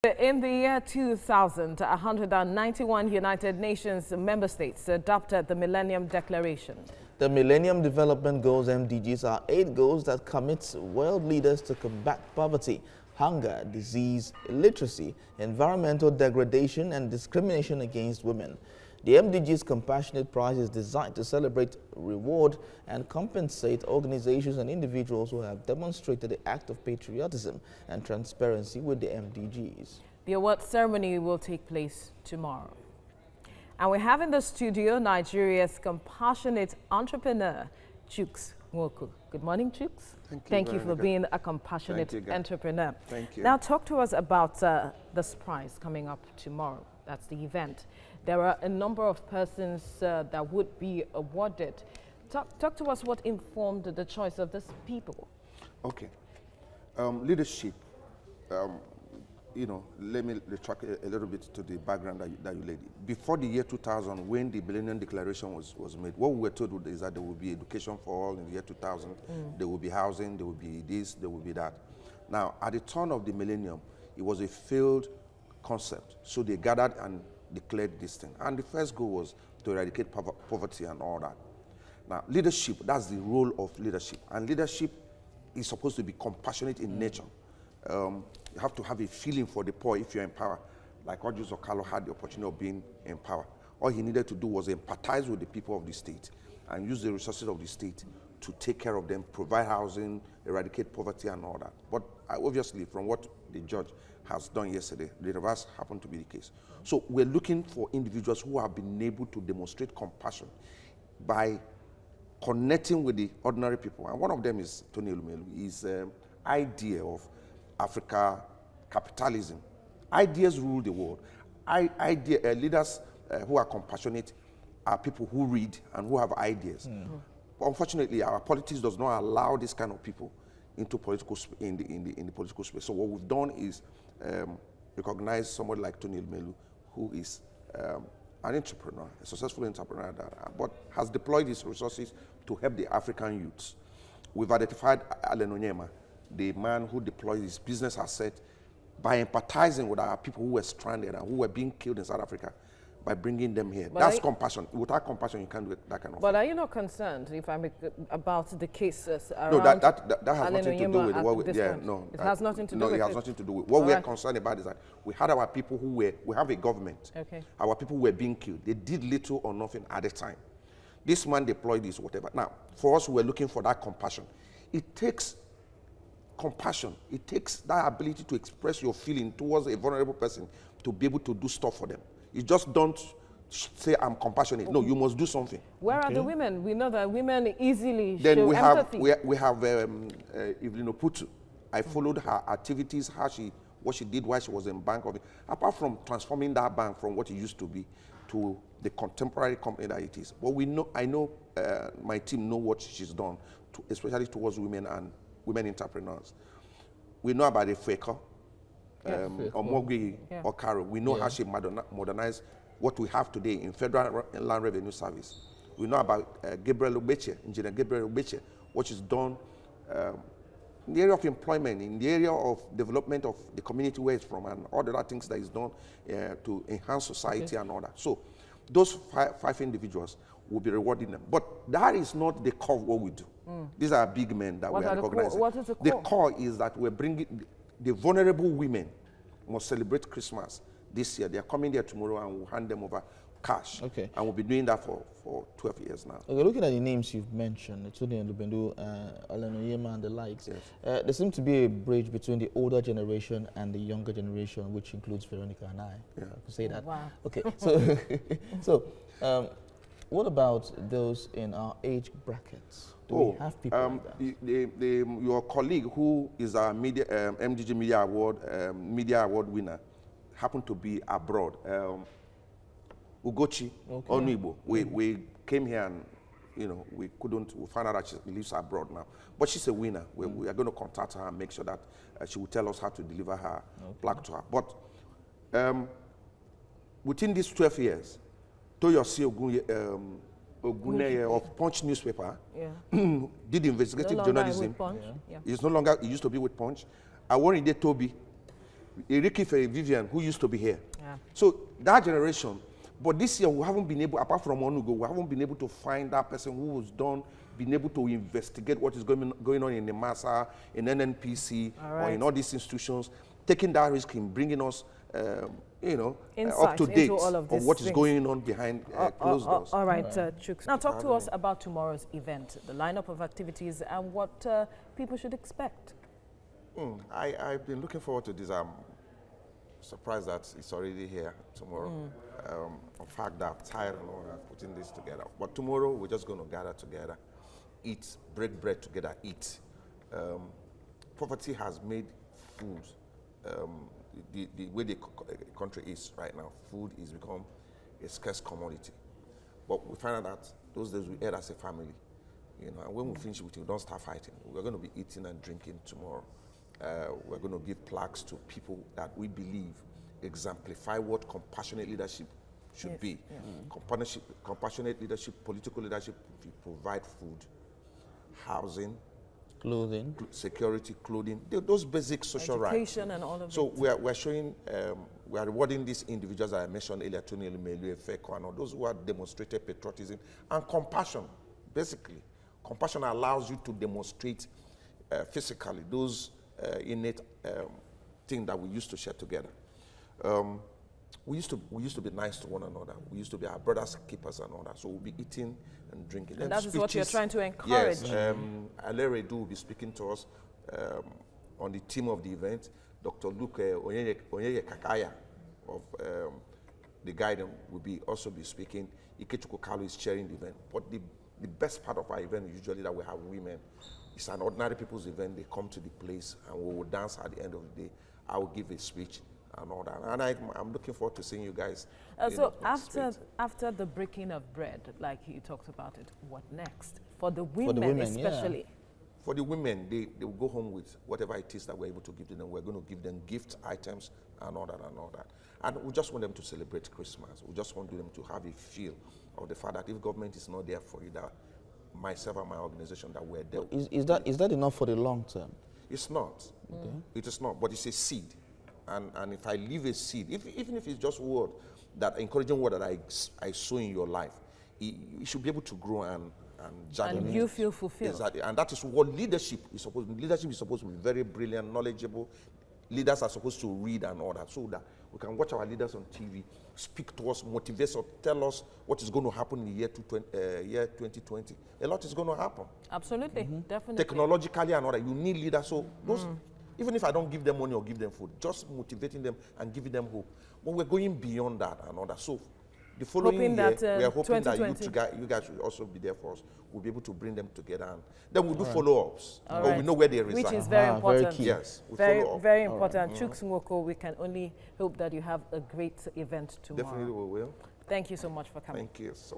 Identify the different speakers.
Speaker 1: In the year 2000, 191 United Nations member states adopted the Millennium Declaration.
Speaker 2: The Millennium Development Goals, MDGs, are 8 goals that commit world leaders to combat poverty, hunger, disease, illiteracy, environmental degradation, and discrimination against women. The MDGs Compassionate Prize is designed to celebrate, reward, and compensate organizations and individuals who have demonstrated the act of patriotism and transparency with the MDGs.
Speaker 1: The award ceremony will take place tomorrow. And we have in the studio Nigeria's compassionate entrepreneur, Chuks Nwoku. Good morning, Chuks. Thank you for being a compassionate entrepreneur.
Speaker 3: Thank you.
Speaker 1: Now talk to us about this prize coming up tomorrow. That's the event. There are a number of persons that would be awarded. Talk to us what informed the choice of these people.
Speaker 3: Okay. Leadership. Let me retract a little bit to the background that you laid. Before the year 2000, when the Millennium Declaration was made, what we were told is that there will be education for all in the year 2000. There will be housing, there will be this, there will be that. Now, at the turn of the millennium, it was a failed concept. So they gathered and declared this thing. And the first goal was to eradicate poverty and all that. Now, leadership, that's the role of leadership. And leadership is supposed to be compassionate in nature. You have to have a feeling for the poor if you're in power. Like Ojus Okalo had the opportunity of being in power. All he needed to do was empathize with the people of the state and use the resources of the state to take care of them, provide housing, eradicate poverty and all that. But obviously, from what the judge has done yesterday, the reverse happened to be the case. So we're looking for individuals who have been able to demonstrate compassion by connecting with the ordinary people. And one of them is Tony Elumelu. His idea of Africa capitalism. Ideas rule the world. Leaders who are compassionate are people who read and who have ideas. Unfortunately, our politics does not allow this kind of people into political in the political space. So what we've done is recognize somebody like Tony Elumelu, who is an entrepreneur, a successful entrepreneur, but has deployed his resources to help the African youths. We've identified Allen Onyema, the man who deployed his business asset by empathizing with our people who were stranded and who were being killed in South Africa, by bringing them here. But that's compassion. Without compassion, you can't do that kind of
Speaker 1: But
Speaker 3: thing.
Speaker 1: are you not concerned, if I'm about the cases around?
Speaker 3: No, that has nothing to do with what we,
Speaker 1: it has nothing to do with it.
Speaker 3: No, it has nothing to do with what we're concerned about is that we had our people who were, we have a government.
Speaker 1: Okay.
Speaker 3: Our people were being killed. They did little or nothing at the time. This man deployed this, whatever. Now, for us, we're looking for that compassion. It takes compassion. It takes that ability to express your feeling towards a vulnerable person to be able to do stuff for them. You just don't say, I'm compassionate. No, you must do something.
Speaker 1: Where are the women? We know that women easily
Speaker 3: then
Speaker 1: show
Speaker 3: we
Speaker 1: empathy.
Speaker 3: we have Evelyn Oputu. I followed her activities, what she did while she was in Bank of it. Apart from transforming that bank from what it used to be to the contemporary company that it is. But I know my team know what she's done, especially towards women and women entrepreneurs. We know about the Faker, Omogui or Caro. We know how she modernized what we have today in Federal Land Revenue Service. We know about Gabriel Obeche, Engineer Gabriel Obeche, what she's done in the area of employment, in the area of development of the community where it's from, and all the other things that is done to enhance society and all that. So those five individuals will be rewarding them. But that is not the core of what we do. These are big men that we are recognizing.
Speaker 1: What is the core?
Speaker 3: The core is that we're bringing the vulnerable women must celebrate Christmas this year. They are coming there tomorrow and we'll hand them over cash.
Speaker 2: Okay.
Speaker 3: And we'll be doing that for 12 years now.
Speaker 2: Okay, looking at the names you've mentioned, Tony Elumelu, Allen Onyema and the likes, there seems to be a bridge between the older generation and the younger generation, which includes Veronica and I.
Speaker 3: Yeah.
Speaker 2: I could say that.
Speaker 1: Wow.
Speaker 2: Okay, so, what about those in our age brackets? Do we have people like that?
Speaker 3: Your colleague, who is our MDG Media Award winner, happened to be abroad. Ugochi Onuibo. We came here and we found out that she lives abroad now. But she's a winner. We are going to contact her and make sure that she will tell us how to deliver her plaque to her. But within these 12 years, Toyosi Oguneye of Punch newspaper did investigative journalism.
Speaker 1: Punch.
Speaker 3: He's no longer, he used to be with Punch. Aworinde Toby Erikife Vivian, who used to be here.
Speaker 1: Yeah.
Speaker 3: So that generation, but this year we haven't been able, apart from Onugo, we haven't been able to find that person who was done, been able to investigate what is going on in the MASA, in NNPC, or in all these institutions, taking that risk in bringing us, up to date on what is going on behind closed doors.
Speaker 1: All right, Chuks. Now talk to us about tomorrow's event, the lineup of activities, and what people should expect.
Speaker 3: I've been looking forward to this. I'm surprised that it's already here tomorrow. In fact, I'm tired of putting this together. But tomorrow, we're just going to gather together, eat, break bread together, eat. Poverty has made food, the way the country is right now, food is become a scarce commodity. But we find out that those days we ate as a family, and when we finish with it, we don't start fighting. We're going to be eating and drinking tomorrow. We're going to give plaques to people that we believe exemplify what compassionate leadership should be. Compassionate leadership, political leadership, we provide food, housing,
Speaker 2: clothing,
Speaker 3: security, clothing, those basic social rights.
Speaker 1: Education and all of
Speaker 3: so
Speaker 1: it.
Speaker 3: we're showing, we are rewarding these individuals that I mentioned earlier, Tony Lumelu, Feko, and all those who have demonstrated patriotism and compassion. Basically, compassion allows you to demonstrate physically those innate thing that we used to share together. We used to be nice to one another. We used to be our brothers, keepers, and all that. So we'll be eating and drinking.
Speaker 1: And that is what you're trying to encourage.
Speaker 3: Yes, Alere Du will be speaking to us on the theme of the event. Dr. Luke Onyeye Kakaya of the Guidance will also be speaking. Ikechukwu Kalu is chairing the event. But the best part of our event is usually that we have women. It's an ordinary people's event. They come to the place and we will dance at the end of the day. I will give a speech and all that. And I'm looking forward to seeing you guys.
Speaker 1: So after the breaking of bread, like you talked about it, what next? For the women, especially.
Speaker 2: Yeah.
Speaker 3: For the women, they will go home with whatever it is that we're able to give to them. We're going to give them gift items and all that and all that. And we just want them to celebrate Christmas. We just want them to have a feel of the fact that if government is not there for you, that myself and my organization that we're there.
Speaker 2: Is that enough for the long term?
Speaker 3: It's not. Okay. It is not, but it's a seed. And if I leave a seed, even if it's just word, that encouraging word that I sow in your life, it should be able to grow and germinate.
Speaker 1: And you feel fulfilled.
Speaker 3: Exactly. And that is what leadership is supposed to be. Leadership is supposed to be very brilliant, knowledgeable. Leaders are supposed to read and all that, so that we can watch our leaders on TV, speak to us, motivate us, tell us what is going to happen in the year 2020. A lot is going to happen.
Speaker 1: Absolutely, definitely.
Speaker 3: Technologically and all that, you need leaders. So those, even if I don't give them money or give them food, just motivating them and giving them hope. But we're going beyond that and all that. So the following year, we are hoping that you guys will also be there for us. We'll be able to bring them together, and then we'll do follow-ups. But we know where they reside.
Speaker 1: Which is very important.
Speaker 2: Very key.
Speaker 3: Yes,
Speaker 1: very important. Chuks Nwoko, we can only hope that you have a great event tomorrow.
Speaker 3: Definitely we will.
Speaker 1: Thank you so much for coming.
Speaker 3: Thank you so much.